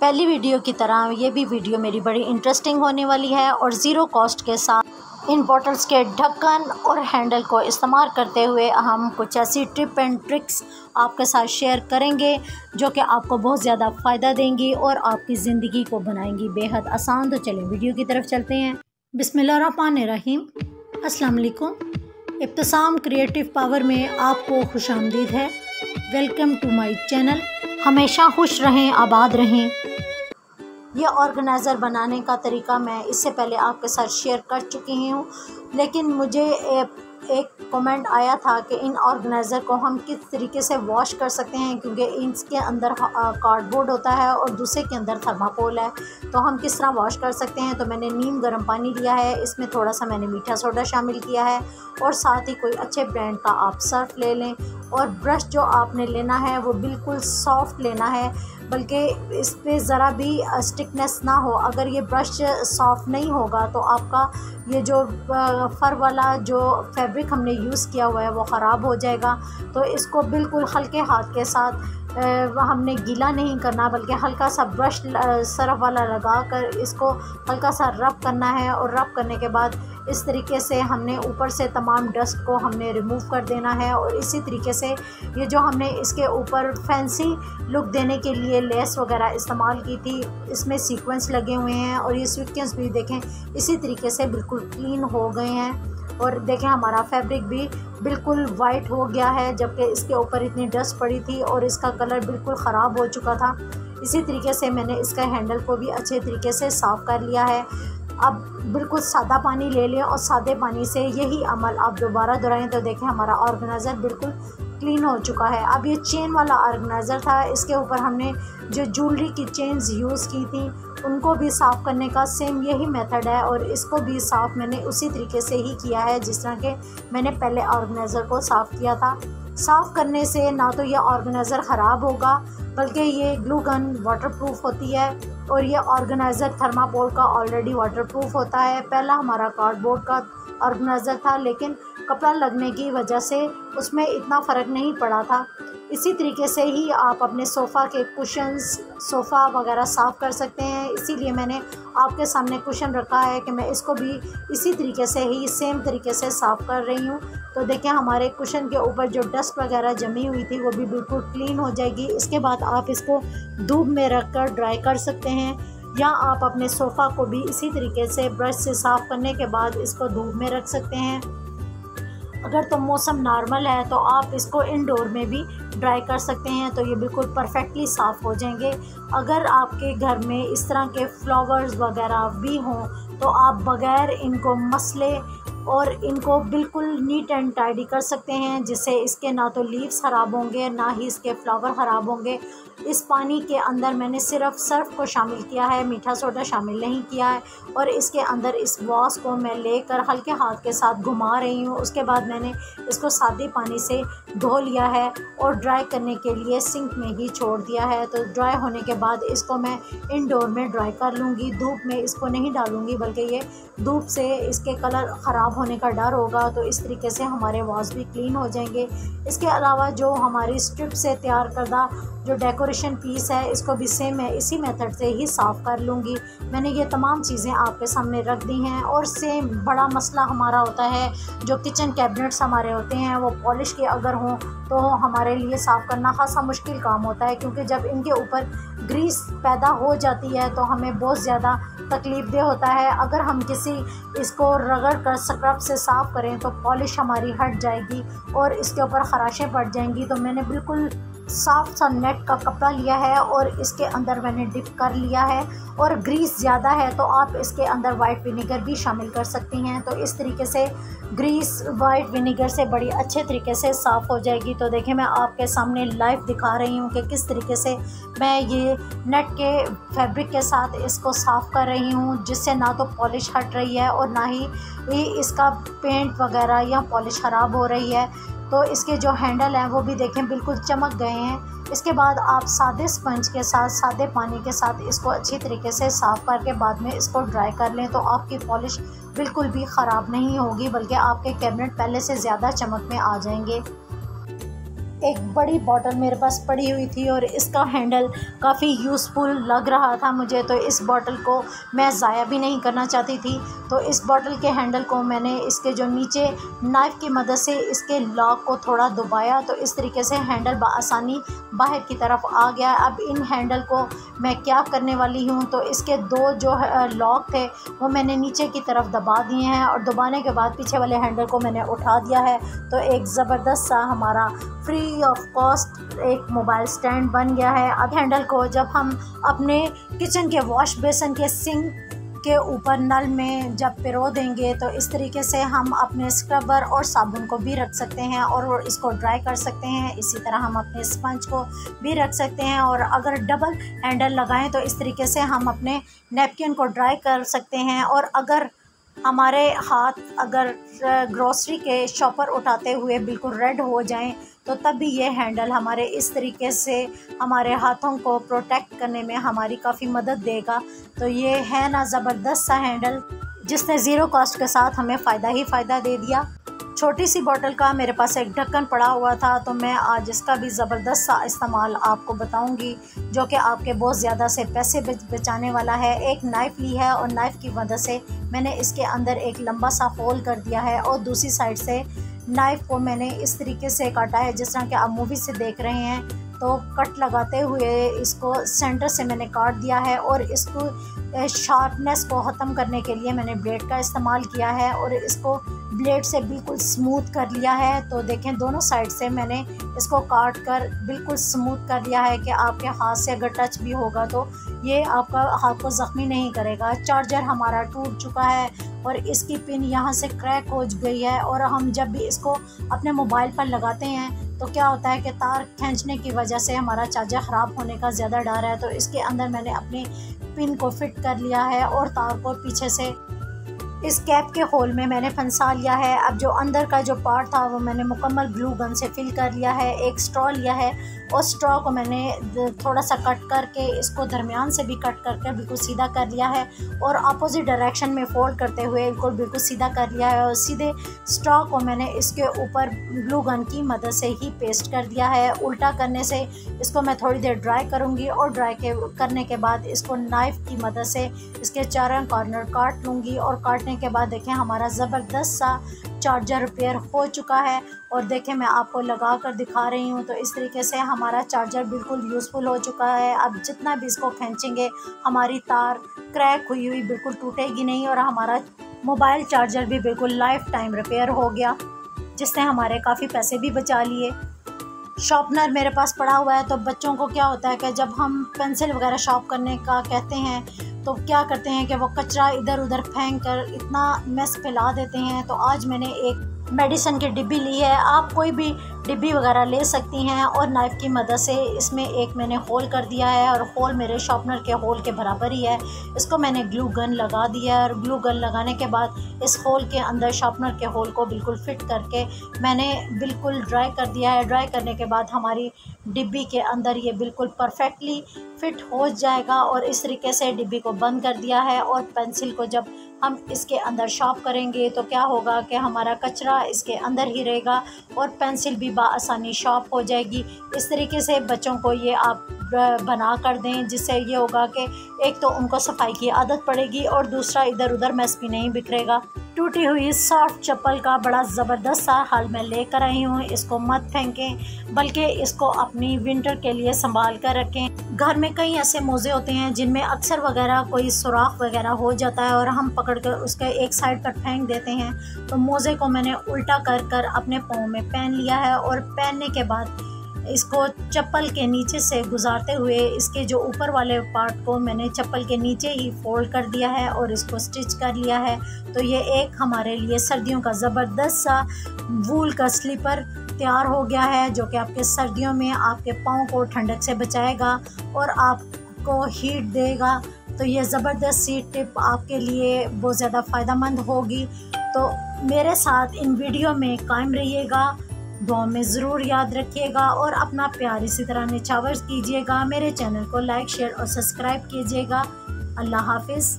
पहली वीडियो की तरह ये भी वीडियो मेरी बड़ी इंटरेस्टिंग होने वाली है और ज़ीरो कॉस्ट के साथ इन बॉटल्स के ढक्कन और हैंडल को इस्तेमाल करते हुए हम कुछ ऐसी टिप एंड ट्रिक्स आपके साथ शेयर करेंगे जो कि आपको बहुत ज़्यादा फ़ायदा देंगी और आपकी ज़िंदगी को बनाएंगी बेहद आसान। तो चलें वीडियो की तरफ चलते हैं। बिस्मिल्लाहिर्रहमानिर्रहीम। अस्सलाम वालेकुम। इब्तिसाम क्रिएटिव पावर में आपको खुशामदीद है। Welcome to my channel. हमेशा खुश रहें, आबाद रहें। यह ऑर्गेनाइज़र बनाने का तरीका मैं इससे पहले आपके साथ शेयर कर चुकी हूँ, लेकिन मुझे एक कमेंट आया था कि इन ऑर्गेनाइज़र को हम किस तरीके से वॉश कर सकते हैं, क्योंकि इसके अंदर कार्डबोर्ड होता है और दूसरे के अंदर थर्माकोल है, तो हम किस तरह वॉश कर सकते हैं। तो मैंने नीम गर्म पानी लिया है, इसमें थोड़ा सा मैंने मीठा सोडा शामिल किया है और साथ ही कोई अच्छे ब्रांड का आप सर्फ ले लें। और ब्रश जो आपने लेना है वो बिल्कुल सॉफ्ट लेना है, बल्कि इस पर ज़रा भी स्टिकनेस ना हो। अगर ये ब्रश सॉफ्ट नहीं होगा तो आपका ये जो फ़र वाला जो फैब्रिक हमने यूज़ किया हुआ है वो ख़राब हो जाएगा। तो इसको बिल्कुल हल्के हाथ के साथ हमने गीला नहीं करना, बल्कि हल्का सा ब्रश सरफ वाला लगा कर इसको हल्का सा रब करना है। और रब करने के बाद इस तरीके से हमने ऊपर से तमाम डस्ट को हमने रिमूव कर देना है। और इसी तरीके से ये जो हमने इसके ऊपर फैंसी लुक देने के लिए लेस वगैरह इस्तेमाल की थी, इसमें सीक्वेंस लगे हुए हैं और ये सीक्वेंस भी देखें इसी तरीके से बिल्कुल क्लीन हो गए हैं। और देखें हमारा फैब्रिक भी बिल्कुल वाइट हो गया है, जबकि इसके ऊपर इतनी डस्ट पड़ी थी और इसका कलर बिल्कुल ख़राब हो चुका था। इसी तरीके से मैंने इसका हैंडल को भी अच्छे तरीके से साफ़ कर लिया है। अब बिल्कुल सादा पानी ले लें और सादे पानी से यही अमल आप दोबारा दोहराएं तो देखें हमारा ऑर्गेनाइज़र बिल्कुल क्लीन हो चुका है। अब ये चेन वाला ऑर्गेनाइज़र था, इसके ऊपर हमने जो ज्वेलरी की चेन्स यूज़ की थी उनको भी साफ़ करने का सेम यही मेथड है और इसको भी साफ़ मैंने उसी तरीके से ही किया है जिस तरह के मैंने पहले ऑर्गेनाइज़र को साफ़ किया था। साफ़ करने से ना तो ये ऑर्गेनाइज़र ख़राब होगा, बल्कि ये ग्लू गन वाटरप्रूफ होती है और ये ऑर्गेनाइज़र थर्माकोल का ऑलरेडी वाटरप्रूफ होता है। पहला हमारा कार्डबोर्ड का ऑर्गेनाइज़र था, लेकिन कपड़ा लगने की वजह से उसमें इतना फ़र्क नहीं पड़ा था। इसी तरीके से ही आप अपने सोफ़ा के कुशन्स, सोफ़ा वगैरह साफ़ कर सकते हैं। इसीलिए मैंने आपके सामने कुशन रखा है कि मैं इसको भी इसी तरीके से ही सेम तरीके से साफ़ कर रही हूँ। तो देखें हमारे कुशन के ऊपर जो डस्ट वगैरह जमी हुई थी वो भी बिल्कुल क्लीन हो जाएगी। इसके बाद आप इसको धूप में रख कर ड्राई कर सकते हैं, या आप अपने सोफ़ा को भी इसी तरीके से ब्रश से साफ़ करने के बाद इसको धूप में रख सकते हैं। अगर तो मौसम नॉर्मल है तो आप इसको इंडोर में भी ड्राई कर सकते हैं, तो ये बिल्कुल परफेक्टली साफ़ हो जाएंगे। अगर आपके घर में इस तरह के फ्लावर्स वगैरह भी हों तो आप बग़ैर इनको मसले और इनको बिल्कुल नीट एंड टाइडी कर सकते हैं, जिससे इसके ना तो लीव्स ख़राब होंगे ना ही इसके फ्लावर ख़राब होंगे। इस पानी के अंदर मैंने सिर्फ सर्फ को शामिल किया है, मीठा सोडा शामिल नहीं किया है। और इसके अंदर इस वॉश को मैं लेकर हल्के हाथ के साथ घुमा रही हूँ। उसके बाद मैंने इसको सादे पानी से धो लिया है और ड्राई करने के लिए सिंक में ही छोड़ दिया है। तो ड्राई होने के बाद इसको मैं इंडोर में ड्राई कर लूँगी, धूप में इसको नहीं डालूँगी, बल्कि ये धूप से इसके कलर ख़राब होने का डर होगा। तो इस तरीके से हमारे वॉश भी क्लीन हो जाएंगे। इसके अलावा जो हमारी स्ट्रिप से तैयार करदा जो डेकोरेशन पीस है इसको भी सेम मैं इसी मेथड से ही साफ़ कर लूँगी। मैंने ये तमाम चीज़ें आपके सामने रख दी हैं। और सेम बड़ा मसला हमारा होता है जो किचन कैबिनेट्स हमारे होते हैं वो पॉलिश के अगर हों तो हमारे लिए साफ़ करना खासा मुश्किल काम होता है, क्योंकि जब इनके ऊपर ग्रीस पैदा हो जाती है तो हमें बहुत ज़्यादा तकलीफ़देह होता है। अगर हम किसी इसको रगड़ कर स्क्रब से साफ़ करें तो पॉलिश हमारी हट जाएगी और इसके ऊपर ख़राशें पड़ जाएंगी। तो मैंने बिल्कुल साफ़ सा नेट का कपड़ा लिया है और इसके अंदर मैंने डिप कर लिया है। और ग्रीस ज़्यादा है तो आप इसके अंदर वाइट विनेगर भी शामिल कर सकती हैं। तो इस तरीके से ग्रीस वाइट विनेगर से बड़ी अच्छे तरीके से साफ़ हो जाएगी। तो देखिए मैं आपके सामने लाइव दिखा रही हूँ कि किस तरीके से मैं ये नेट के फैब्रिक के साथ इसको साफ़ कर रही हूँ, जिससे ना तो पॉलिश हट रही है और ना ही इसका पेंट वगैरह या पॉलिश ख़राब हो रही है। तो इसके जो हैंडल हैं वो भी देखें बिल्कुल चमक गए हैं। इसके बाद आप सादे स्पंज के साथ सादे पानी के साथ इसको अच्छी तरीके से साफ़ करके बाद में इसको ड्राई कर लें तो आपकी पॉलिश बिल्कुल भी ख़राब नहीं होगी, बल्कि आपके कैबिनेट पहले से ज़्यादा चमक में आ जाएंगे। एक बड़ी बॉटल मेरे पास पड़ी हुई थी और इसका हैंडल काफ़ी यूज़फुल लग रहा था मुझे, तो इस बॉटल को मैं ज़ाया भी नहीं करना चाहती थी। तो इस बॉटल के हैंडल को मैंने इसके जो नीचे नाइफ़ की मदद से इसके लॉक को थोड़ा दबाया, तो इस तरीके से हैंडल बआसानी बाहर की तरफ आ गया। अब इन हैंडल को मैं क्या करने वाली हूँ, तो इसके दो जो लॉक थे वो मैंने नीचे की तरफ दबा दिए हैं और दबाने के बाद पीछे वाले हैंडल को मैंने उठा दिया है। तो एक ज़बरदस्त सा हमारा फ्री ऑफ कॉस्ट एक मोबाइल स्टैंड बन गया है। अब हैंडल को जब हम अपने किचन के वॉश बेसिन के सिंक के ऊपर नल में जब पिरो देंगे, तो इस तरीके से हम अपने स्क्रबर और साबुन को भी रख सकते हैं और इसको ड्राई कर सकते हैं। इसी तरह हम अपने स्पंज को भी रख सकते हैं और अगर डबल हैंडल लगाएं तो इस तरीके से हम अपने नैपकिन को ड्राई कर सकते हैं। और अगर हमारे हाथ अगर ग्रोसरी के शॉपर उठाते हुए बिल्कुल रेड हो जाएं, तो तब भी ये हैंडल हमारे इस तरीके से हमारे हाथों को प्रोटेक्ट करने में हमारी काफ़ी मदद देगा। तो ये है ना ज़बरदस्त सा हैंडल, जिसने ज़ीरो कॉस्ट के साथ हमें फ़ायदा ही फ़ायदा दे दिया। छोटी सी बॉटल का मेरे पास एक ढक्कन पड़ा हुआ था, तो मैं आज इसका भी ज़बरदस्त सा इस्तेमाल आपको बताऊंगी, जो कि आपके बहुत ज़्यादा से पैसे बचाने वाला है। एक नाइफ़ ली है और नाइफ़ की मदद से मैंने इसके अंदर एक लंबा सा होल कर दिया है और दूसरी साइड से नाइफ़ को मैंने इस तरीके से काटा है जिस तरह कि आप मूवी से देख रहे हैं। तो कट लगाते हुए इसको सेंटर से मैंने काट दिया है और इसको शार्पनेस को ख़त्म करने के लिए मैंने ब्लेड का इस्तेमाल किया है और इसको ब्लेड से बिल्कुल स्मूथ कर लिया है। तो देखें, दोनों साइड से मैंने इसको काट कर बिल्कुल स्मूथ कर लिया है कि आपके हाथ से अगर टच भी होगा तो ये आपका हाथ को ज़ख्मी नहीं करेगा। चार्जर हमारा टूट चुका है और इसकी पिन यहाँ से क्रैक हो गई है और हम जब भी इसको अपने मोबाइल पर लगाते हैं तो क्या होता है कि तार खींचने की वजह से हमारा चार्जर ख़राब होने का ज़्यादा डर है। तो इसके अंदर मैंने अपनी पिन को फिट कर लिया है और तार को पीछे से इस कैप के होल में मैंने फंसा लिया है। अब जो अंदर का जो पार्ट था वो मैंने मुकम्मल ग्लू गन से फिल कर लिया है। एक स्ट्रॉ लिया है और स्ट्रॉ को मैंने थोड़ा सा कट करके इसको दरमियान से भी कट करके बिल्कुल सीधा कर लिया है और अपोजिट डायरेक्शन में फोल्ड करते हुए बिल्कुल सीधा कर लिया है और सीधे स्ट्रॉ को मैंने इसके ऊपर ग्लू गन की मदद से ही पेस्ट कर दिया है। उल्टा करने से इसको मैं थोड़ी देर ड्राई करूँगी और ड्राई करने के बाद इसको नाइफ़ की मदद से इसके चारों कॉर्नर काट लूँगी और काटने के बाद देखें हमारा ज़बरदस्त सा चार्जर रिपेयर हो चुका है। और देखें, मैं आपको लगा कर दिखा रही हूँ, तो इस तरीके से हमारा चार्जर बिल्कुल यूज़फुल हो चुका है। अब जितना भी इसको खींचेंगे हमारी तार क्रैक हुई बिल्कुल टूटेगी नहीं और हमारा मोबाइल चार्जर भी बिल्कुल लाइफ टाइम रिपेयर हो गया, जिसने हमारे काफ़ी पैसे भी बचा लिए। शार्पनर मेरे पास पड़ा हुआ है, तो बच्चों को क्या होता है कि जब हम पेंसिल वगैरह शार्प करने का कहते हैं तो क्या करते हैं कि वो कचरा इधर उधर फेंक कर इतना मेस फैला देते हैं। तो आज मैंने एक मेडिसिन की डिब्बी ली है, आप कोई भी डिब्बी वगैरह ले सकती हैं और नाइफ़ की मदद से इसमें एक मैंने होल कर दिया है और होल मेरे शार्पनर के होल के बराबर ही है। इसको मैंने ग्लू गन लगा दिया है और ग्लू गन लगाने के बाद इस होल के अंदर शार्पनर के होल को बिल्कुल फिट करके मैंने बिल्कुल ड्राई कर दिया है। ड्राई करने के बाद हमारी डिब्बी के अंदर ये बिल्कुल परफेक्टली फिट हो जाएगा और इस तरीके से डिब्बी को बंद कर दिया है। और पेंसिल को जब हम इसके अंदर शार्प करेंगे तो क्या होगा कि हमारा कचरा इसके अंदर ही रहेगा और पेंसिल भी आसानी शार्प हो जाएगी। इस तरीके से बच्चों को ये आप बना कर दें, जिससे ये होगा कि एक तो उनको सफाई की आदत पड़ेगी और दूसरा इधर उधर मैस भी नहीं बिखरेगा। टूटी हुई सॉफ्ट चप्पल का बड़ा ज़बरदस्त सा हल मैं लेकर आई हूँ। इसको मत फेंकें, बल्कि इसको अपनी विंटर के लिए संभाल कर रखें। घर में कई ऐसे मोज़े होते हैं जिनमें अक्सर वगैरह कोई सुराख वगैरह हो जाता है और हम पकड़ कर उसके एक साइड पर फेंक देते हैं। तो मोज़े को मैंने उल्टा कर अपने पाँव में पहन लिया है और पहनने के बाद इसको चप्पल के नीचे से गुजारते हुए इसके जो ऊपर वाले पार्ट को मैंने चप्पल के नीचे ही फोल्ड कर दिया है और इसको स्टिच कर लिया है। तो ये एक हमारे लिए सर्दियों का ज़बरदस्त सा वूल का स्लीपर तैयार हो गया है, जो कि आपके सर्दियों में आपके पाँव को ठंडक से बचाएगा और आपको हीट देगा। तो ये ज़बरदस्त सी टिप आपके लिए बहुत ज़्यादा फ़ायदेमंद होगी। तो मेरे साथ इन वीडियो में कायम रहिएगा, दुआ में ज़रूर याद रखिएगा और अपना प्यार इसी तरह निछावर कीजिएगा। मेरे चैनल को लाइक शेयर और सब्सक्राइब कीजिएगा। अल्लाह हाफिज़।